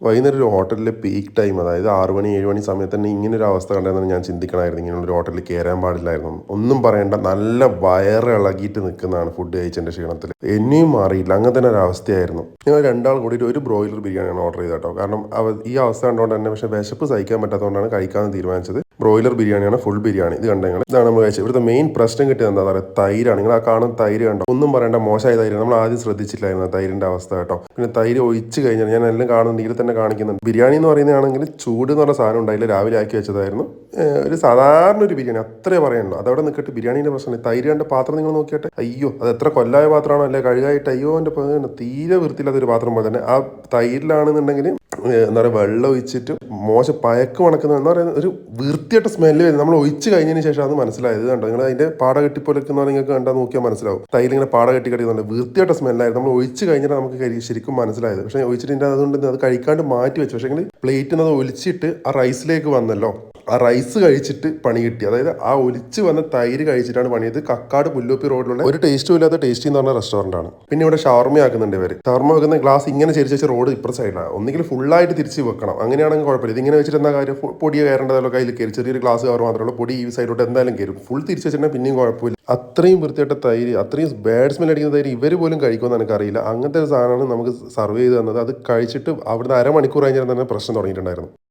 വൈകുന്നേരം ഒരു ഹോട്ടലിലെ പീക്ക് ടൈം, അതായത് 6 മണി 7 മണി സമയത്ത് തന്നെ ഇങ്ങനെ ഒരു അവസ്ഥ കണ്ടെന്ന് ഞാൻ ചിന്തിക്കണമായിരുന്നു. ഇങ്ങനെയുള്ളൊരു ഹോട്ടലിൽ കയറാൻ പാടില്ലായിരുന്നു. ഒന്നും പറയേണ്ട, നല്ല വയറ് ഇളകിയിട്ട് നിൽക്കുന്നതാണ് ഫുഡ് കഴിച്ചതിൻ്റെ ക്ഷീണത്തിൽ. എന്നെയും മാറിയില്ല, അങ്ങനെ തന്നെ ഒരു അവസ്ഥയായിരുന്നു. ഞങ്ങൾ രണ്ടാൾ കൂടിയിട്ട് ഒരു ബ്രോയിലർ ബിരിയാണിയാണ് ഓർഡർ ചെയ്തത് കേട്ടോ. കാരണം ഈ അവസ്ഥ കണ്ടുകൊണ്ട് തന്നെ, പക്ഷേ വിശപ്പ് സഹിക്കാൻ പറ്റാത്തതുകൊണ്ടാണ് കഴിക്കാമെന്ന് തീരുമാനിച്ചത്. ബ്രോയിലർ ബിരിയാണിയാണ്, ഫുൾ ബിരിയാണി. ഇത് കണ്ടു നിങ്ങൾ, ഇതാണ് നമ്മൾ കഴിച്ചത്. ഇവിടുത്തെ മെയിൻ പ്രശ്നം കിട്ടിയത് എന്താ പറയുക, തൈരാണ്. നിങ്ങൾ ആ കാണുന്ന തൈര് കണ്ടോ, ഒന്നും പറയേണ്ട, മോശമായ തൈര്. നമ്മൾ ആദ്യം ശ്രദ്ധിച്ചില്ലായിരുന്നു തൈരിൻ്റെ അവസ്ഥ കേട്ടോ. പിന്നെ തൈര് ഒഴിച്ച് കഴിഞ്ഞാൽ, ഞാൻ എല്ലാം കാണുന്നുണ്ട്, ഇതിൽ തന്നെ കാണിക്കുന്നുണ്ട്. ബിരിയാണി എന്ന് പറയുന്നതാണെങ്കിൽ ചൂട് എന്ന് പറഞ്ഞ സാധനം ഉണ്ടായില്ല, രാവിലെ ആക്കി വെച്ചതായിരുന്നു. ഒരു സാധാരണ ഒരു ബിരിയാണി, അത്രേ പറയാനുള്ളൂ. അതവിടെ നിൽക്കട്ടെ, ബിരിയാണീൻ്റെ പ്രശ്നം. തൈര് കണ്ട പാത്രം നിങ്ങൾ നോക്കിയിട്ട്, അയ്യോ അത് എത്ര കൊല്ലായ പാത്രമാണോ, അല്ലെ കഴുകായിട്ട്, അയ്യോ എൻ്റെ തീരെ വൃത്തിയില്ലാത്തൊരു പാത്രം പോലെ തന്നെ. ആ തൈരിലാണെന്നുണ്ടെങ്കിൽ എന്താ പറയുക, വെള്ളം ഒഴിച്ചിട്ട് മോശം പയക്ക് മണക്കുന്ന, എന്താ പറയുക, ഒരു വൃത്തിയായിട്ട് സ്മെല്ല് വരുന്നത്. നമ്മൾ ഒഴിച്ച് കഴിഞ്ഞതിന് ശേഷം അത് മനസ്സിലായത്. കണ്ടോ നിങ്ങൾ, അതിൻ്റെ പാട കെട്ടിപ്പോലെക്കുന്ന നിങ്ങൾക്ക് കണ്ടാൽ നോക്കിയാൽ മനസ്സിലാവും. തൈരിങ്ങനെ പാട കെട്ടിക്കുന്നുണ്ട്, വൃത്തിയായിട്ട് സ്മെല്ലായിരുന്നു. നമ്മൾ ഒഴിച്ച് കഴിഞ്ഞാൽ നമുക്ക് ശരിക്കും മനസ്സിലായത്. പക്ഷേ ഒഴിച്ചിട്ട് അതുകൊണ്ട് അത് കഴിക്കാണ്ട് മാറ്റി വെച്ചു. പക്ഷേ പ്ലേറ്റിന് അത് ഒലിച്ചിട്ട് ആ റൈസിലേക്ക് വന്നല്ലോ, ആ റൈസ് കഴിച്ചിട്ട് പണി കിട്ടി. അതായത് ആ ഒലിച്ച് വന്ന തൈര് കഴിച്ചിട്ടാണ് പണിയത്. കക്കാട് പുല്ലോപ്പി റോഡിലുള്ള ഒരു ടേസ്റ്റും ഇല്ലാത്ത ടേസ്റ്റി എന്ന് പറഞ്ഞ റെസ്റ്റോറൻ്റ് ആണ്. പിന്നെ ഇവിടെ ഷവർമ ആക്കുന്നുണ്ട് ഇവർ. ഷവർമ വെക്കുന്ന ഗ്ലാസ് ഇങ്ങനെ ചെരിച്ച് വെച്ച റോഡ് ഇപ്പുറ സൈഡിലാണ്. ഒന്നുകിൽ ഫുള്ളായിട്ട് തിരിച്ച് വെക്കണം, അങ്ങനെയാണെങ്കിൽ കുഴപ്പമില്ല. ഇതിങ്ങനെ വെച്ചിട്ട് എന്താ കാര്യം, പൊടിയെ കയറേണ്ടതല്ലോ, കയ്യിൽ കയറി ചെറിയൊരു ഗ്ലാസ് കവർ മാത്രമേ ഉള്ളൂ. പൊടി ഈ സൈഡിലോട്ട് എന്തായാലും കയറും. ഫുൾ തിരിച്ച് വെച്ചിട്ടുണ്ടെങ്കിൽ പിന്നെയും കുഴപ്പമില്ല. അത്രയും വൃത്തിയായിട്ട തൈര്, അത്രയും ബാഡ് സ്മെൽ അടിക്കുന്ന തൈര് ഇവർ പോലും കഴിക്കുമെന്ന് എനിക്കറിയില്ല. അങ്ങനത്തെ ഒരു സാധനമാണ് നമുക്ക് സർവ് ചെയ്ത് തന്നത്. അത് കഴിച്ചിട്ട് അവിടുന്ന് അരമണിക്കൂർ കഴിഞ്ഞാൽ തന്നെ പ്രശ്നം തുടങ്ങിയിട്ടുണ്ടായിരുന്നു.